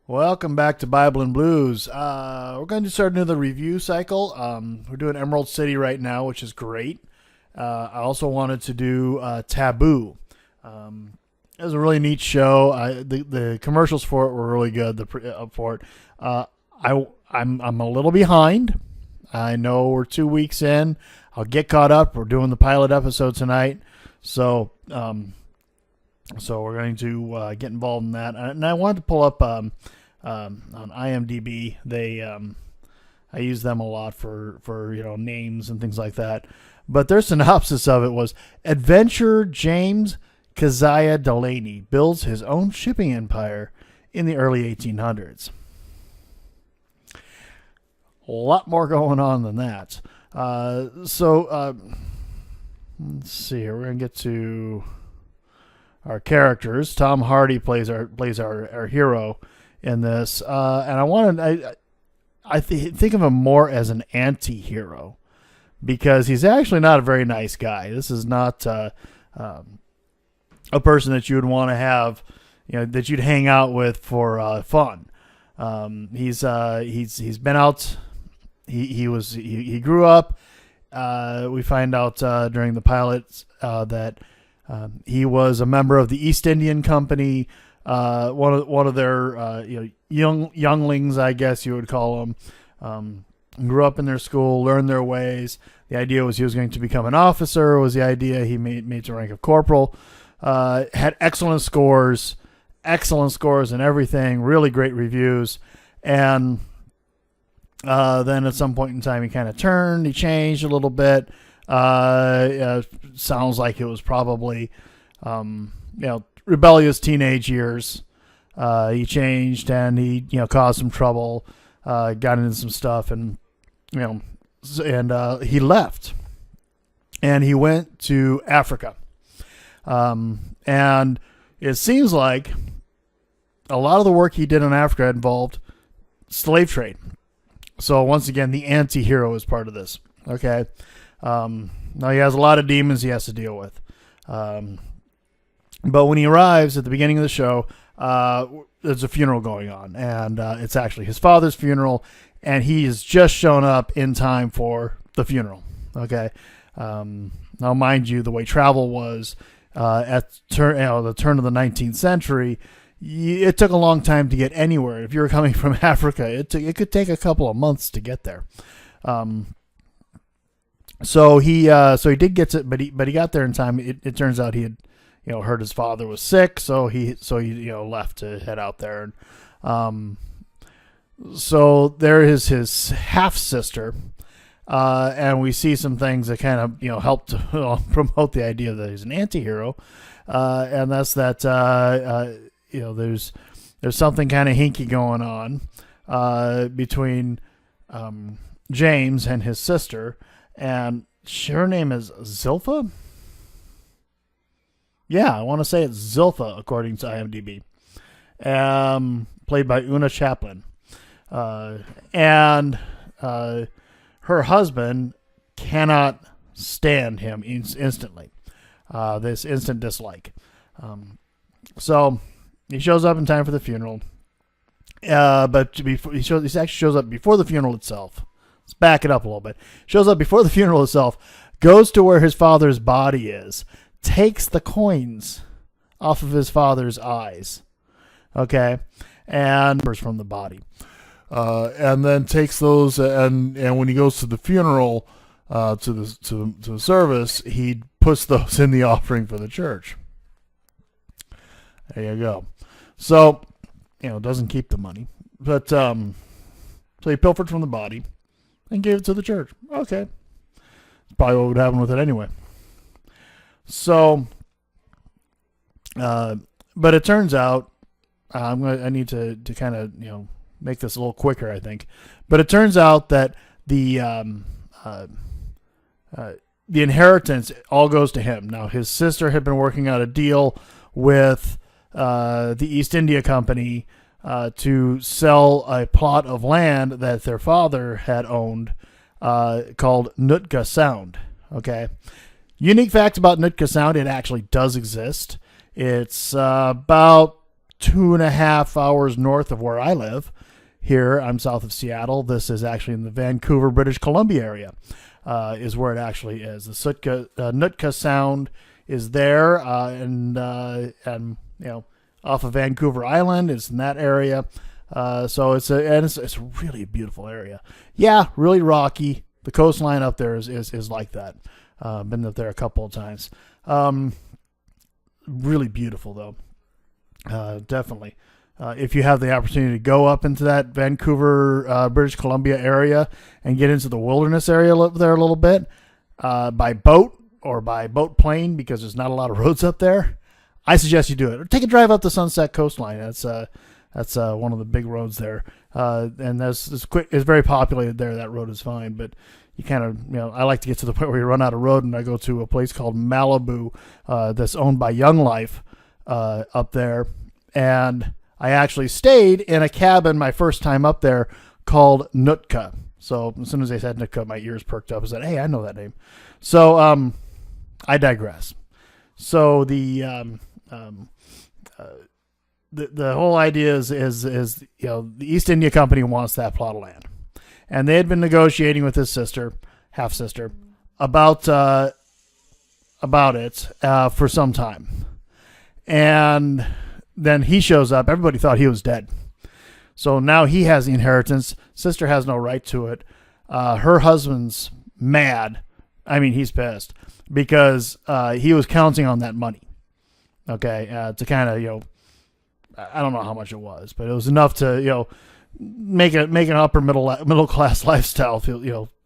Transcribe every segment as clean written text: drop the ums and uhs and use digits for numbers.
Welcome back to Bible and Blues. We're going to start another review cycle. We're doing Emerald City right now, which is great. I also wanted to do Taboo. It was a really neat show. The commercials for it were really good. For it, I'm a little behind. I know we're 2 weeks in. I'll get caught up. We're doing the pilot episode tonight, so we're going to get involved in that. And I wanted to pull up on IMDb. I use them a lot for names and things like that. But their synopsis of it was: Adventurer James Keziah Delaney builds his own shipping empire in the early 1800s. A lot more going on than that. Let's see here. We're going to get to our characters. Tom Hardy plays our hero in this, and I think of him more as an anti-hero because he's actually not a very nice guy. This is not a person that you would want to have, that you'd hang out with for fun. He's been out. He grew up. We find out during the pilot that he was a member of the East Indian Company, one of their younglings, I guess you would call them. Grew up in their school, learned their ways. The idea was he was going to become an officer. Was the idea he made to rank of corporal. Had excellent scores and everything. Really great reviews, and then at some point in time he kind of turned. He changed a little bit. Sounds like it was probably, rebellious teenage years. He changed and he, caused some trouble, got into some stuff and he left and he went to Africa. And it seems like a lot of the work he did in Africa involved slave trade. So once again, the anti-hero is part of this. Okay. Now he has a lot of demons he has to deal with. But when he arrives at the beginning of the show, there's a funeral going on, and it's actually his father's funeral, and he has just shown up in time for the funeral. Okay. Now, mind you, the way travel was at the turn of the 19th century, it took a long time to get anywhere. If you were coming from Africa, it could take a couple of months to get there. So he did get to, but he got there in time. It turns out he had, heard his father was sick, so he left to head out there. And so there is his half sister, and we see some things that kind of help to promote the idea that he's an anti-hero, and that's that there's something kind of hinky going on between James and his sister. And her name is Zilpha? Yeah, I want to say it's Zilpha, according to IMDb. Played by Una Chaplin. And her husband cannot stand him instantly. This instant dislike. So he shows up in time for the funeral. But he actually shows up before the funeral itself. Let's back it up a little bit. Shows up before the funeral itself, goes to where his father's body is, takes the coins off of his father's eyes, okay, and from the body, and then takes those and when he goes to the funeral, to the service, he puts those in the offering for the church. There you go. So doesn't keep the money, but so he pilfered from the body and gave it to the church. Okay. Probably what would happen with it anyway. So, but it turns out, I need to kind of, make this a little quicker, I think. But it turns out that the inheritance all goes to him. Now, his sister had been working out a deal with the East India Company to sell a plot of land that their father had owned called Nootka Sound. Okay. Unique fact about Nootka Sound, it actually does exist. It's about 2.5 hours north of where I live. Here, I'm south of Seattle. This is actually in the Vancouver, British Columbia area, is where it actually is. The Nootka Sound is there, and off of Vancouver Island. It's in that area. So it's a really beautiful area. Yeah, really rocky. The coastline up there is like that. Been up there a couple of times. Really beautiful though. Definitely. If you have the opportunity to go up into that Vancouver, British Columbia area and get into the wilderness area there a little bit, by boat or by boat plane, because there's not a lot of roads up there, I suggest you do it. Or take a drive up the Sunset Coastline. That's one of the big roads there. And it's very populated there. That road is fine, but you kind of, I like to get to the point where you run out of road, and I go to a place called Malibu, that's owned by Young Life, up there. And I actually stayed in a cabin my first time up there called Nootka. So as soon as they said Nootka, my ears perked up. I said, hey, I know that name. So I digress. So the whole idea is the East India Company wants that plot of land. And they had been negotiating with his sister, half-sister, about it for some time. And then he shows up. Everybody thought he was dead. So now he has the inheritance. Sister has no right to it. Her husband's mad. I mean, he's pissed because he was counting on that money. Okay, to kind of, I don't know how much it was, but it was enough to, make an upper middle class lifestyle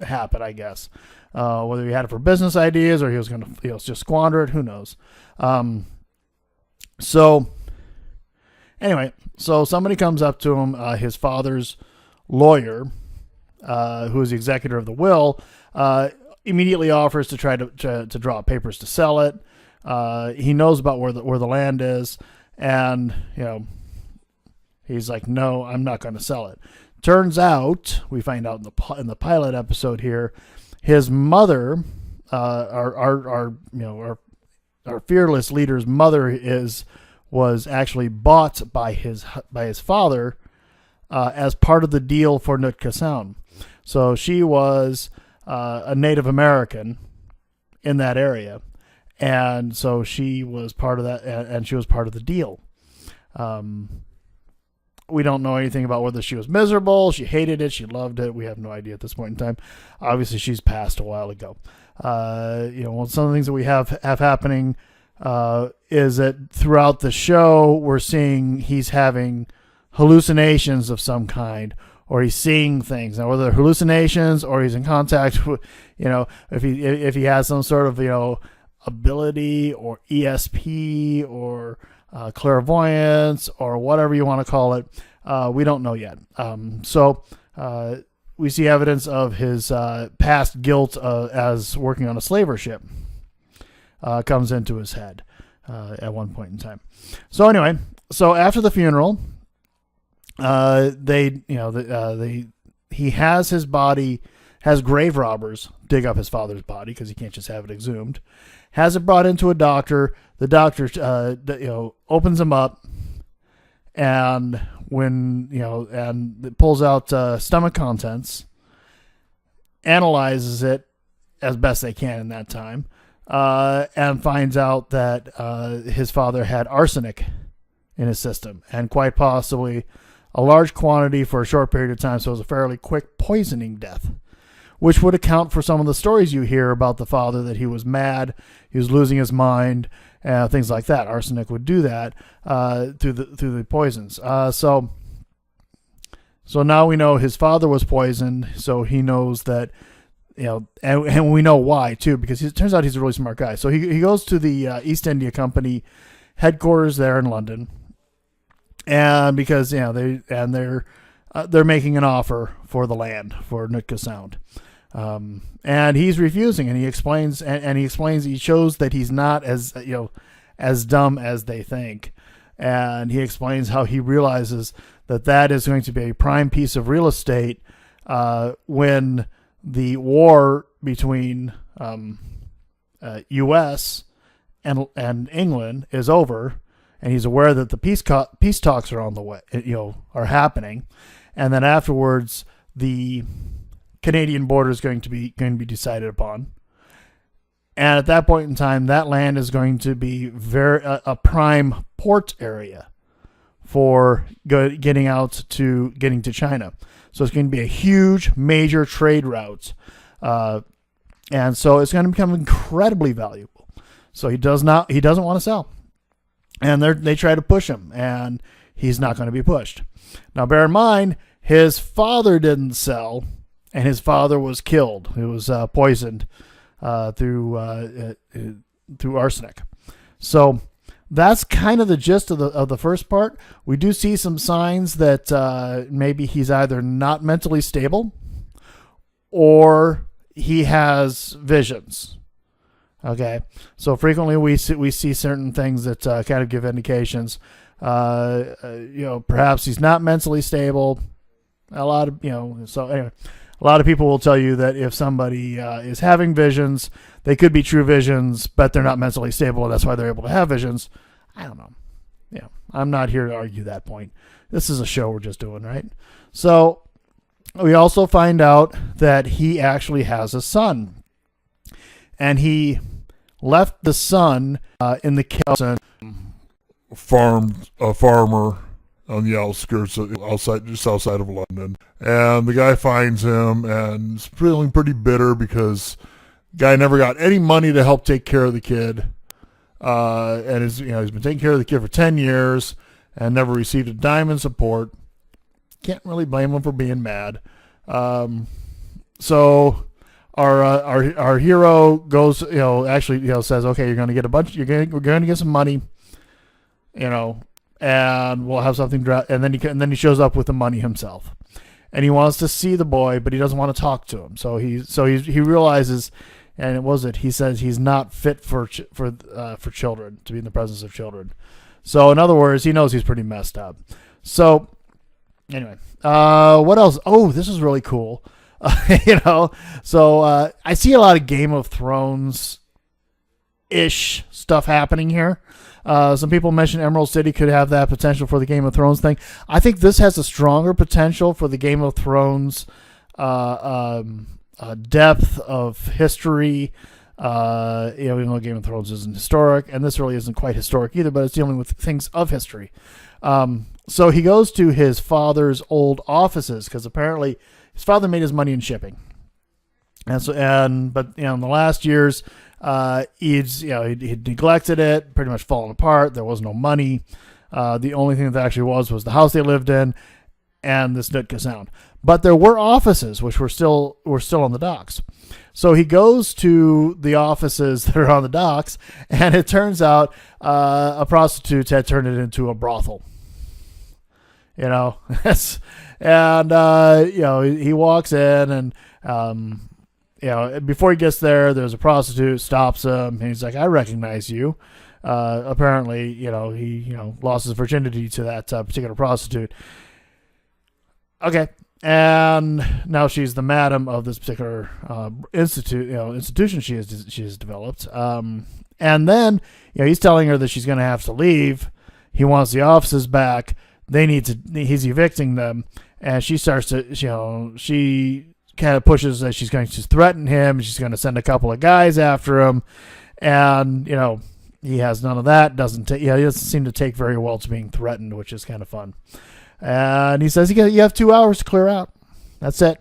happen, I guess. Whether he had it for business ideas or he was going to just squander it, who knows. So anyway, so somebody comes up to him, his father's lawyer, who is the executor of the will, immediately offers to try to draw papers to sell it. He knows about where the land is, and he's like, no, I'm not going to sell it. Turns out, we find out in the pilot episode here, his mother, our fearless leader's mother was actually bought by his father as part of the deal for Nootka Sound. So she was a Native American in that area, and so she was part of that, and she was part of the deal. We don't know anything about whether she was miserable, she hated it, she loved it. We have no idea at this point in time. Obviously, she's passed a while ago. Some of the things that we have happening is that throughout the show, we're seeing he's having hallucinations of some kind, or he's seeing things. Now, whether they're hallucinations or he's in contact with, if he has some sort of, ability or ESP or clairvoyance or whatever you want to call it, we don't know yet. So we see evidence of his past guilt as working on a slaver ship comes into his head at one point in time. So anyway, after the funeral, he has his body, has grave robbers dig up his father's body because he can't just have it exhumed. Has it brought into a doctor. The doctor, opens him up, and and it pulls out stomach contents, analyzes it as best they can in that time, and finds out that his father had arsenic in his system, and quite possibly a large quantity for a short period of time. So it was a fairly quick poisoning death, which would account for some of the stories you hear about the father, that he was mad, he was losing his mind, things like that. Arsenic would do that through the poisons. So now we know his father was poisoned, so he knows that, and we know why too, because it turns out he's a really smart guy. So he goes to the East India Company headquarters there in London, and because they're making an offer for the land for Nootka Sound. And he's refusing, and he explains, he shows that he's not as dumb as they think. And he explains how he realizes that is going to be a prime piece of real estate, when the war between, U.S. and England is over, and he's aware that the peace talks are on the way, are happening, and then afterwards the Canadian border is going to be decided upon. And at that point in time, that land is going to be a prime port area for getting to China. So it's going to be a huge, major trade route, and so it's going to become incredibly valuable. So he doesn't want to sell, and they try to push him, and he's not going to be pushed. Now, bear in mind, his father didn't sell, and his father was killed. He was poisoned through arsenic. So that's kind of the gist of the first part. We do see some signs that maybe he's either not mentally stable or he has visions. Okay, so frequently we see certain things that kind of give indications. Perhaps he's not mentally stable. So anyway, a lot of people will tell you that if somebody is having visions, they could be true visions, but they're not mentally stable, and that's why they're able to have visions. I don't know. Yeah, I'm not here to argue that point. This is a show we're just doing, right? So we also find out that he actually has a son, and he left the son in the Kelson a farmer on the outskirts, just outside of London. And the guy finds him and is feeling pretty bitter because the guy never got any money to help take care of the kid. And he's been taking care of the kid for 10 years and never received a dime in support. Can't really blame him for being mad. So our hero goes, says, okay, we're going to get some money, and we'll have something. And then he shows up with the money himself, and he wants to see the boy, but he doesn't want to talk to him. So he realizes, and he says he's not fit for children, to be in the presence of children. So in other words, he knows he's pretty messed up. So anyway, what else? Oh, this is really cool. So I see a lot of Game of Thrones ish stuff happening here. Some people mentioned Emerald City could have that potential for the Game of Thrones thing. I think this has a stronger potential for the Game of Thrones depth of history. Even though Game of Thrones isn't historic, and this really isn't quite historic either, but it's dealing with things of history. So he goes to his father's old offices because apparently his father made his money in shipping, but in the last years, he'd neglected it, pretty much fallen apart. There was no money. The only thing that actually was the house they lived in and this Nootka Sound. But there were offices which were still on the docks. So he goes to the offices that are on the docks, and it turns out a prostitute had turned it into a brothel. He walks in, and before he gets there, there's a prostitute stops him, and he's like, "I recognize you." Apparently, he lost his virginity to that particular prostitute. Okay, and now she's the madam of this particular institution she has developed. And then he's telling her that she's going to have to leave. He wants the offices back. He's evicting them, and she starts to she kind of pushes that she's going to threaten him. She's going to send a couple of guys after him, and he has none of that. He doesn't seem to take very well to being threatened, which is kind of fun. And he says you have 2 hours to clear out. That's it.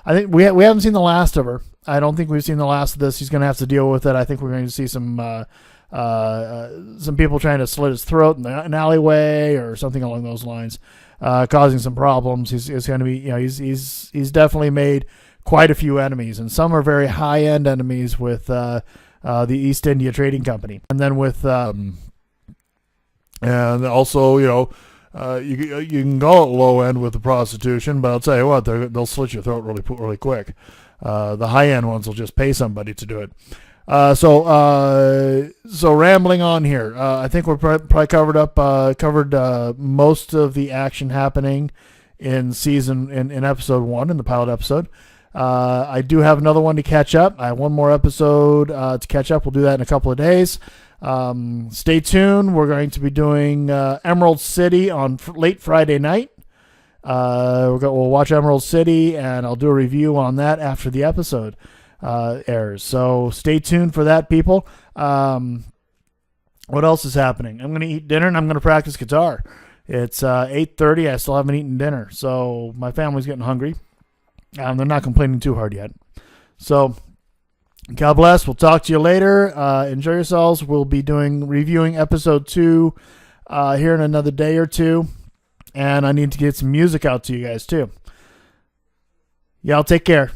I think we haven't seen the last of her. I don't think we've seen the last of this. He's going to have to deal with it. I think we're going to see some people trying to slit his throat in an alleyway or something along those lines, causing some problems. He's going to be, he's definitely made quite a few enemies, and some are very high end enemies with the East India Trading Company, and then with and also you can go low end with the prostitution, but I'll tell you what, they'll slit your throat really quick. The high end ones will just pay somebody to do it. So rambling on here. I think we're probably covered most of the action happening in episode 1, in the pilot episode. I do have another one to catch up. I have one more episode to catch up. We'll do that in a couple of days. Stay tuned. We're going to be doing Emerald City on late Friday night. We'll watch Emerald City, and I'll do a review on that after the episode airs. So stay tuned for that, people. What else is happening? I'm going to eat dinner, and I'm going to practice guitar. It's 8:30. I still haven't eaten dinner, so my family's getting hungry. They're not complaining too hard yet. So God bless. We'll talk to you later. Enjoy yourselves. We'll be reviewing episode 2 here in another day or two. And I need to get some music out to you guys too. Y'all take care.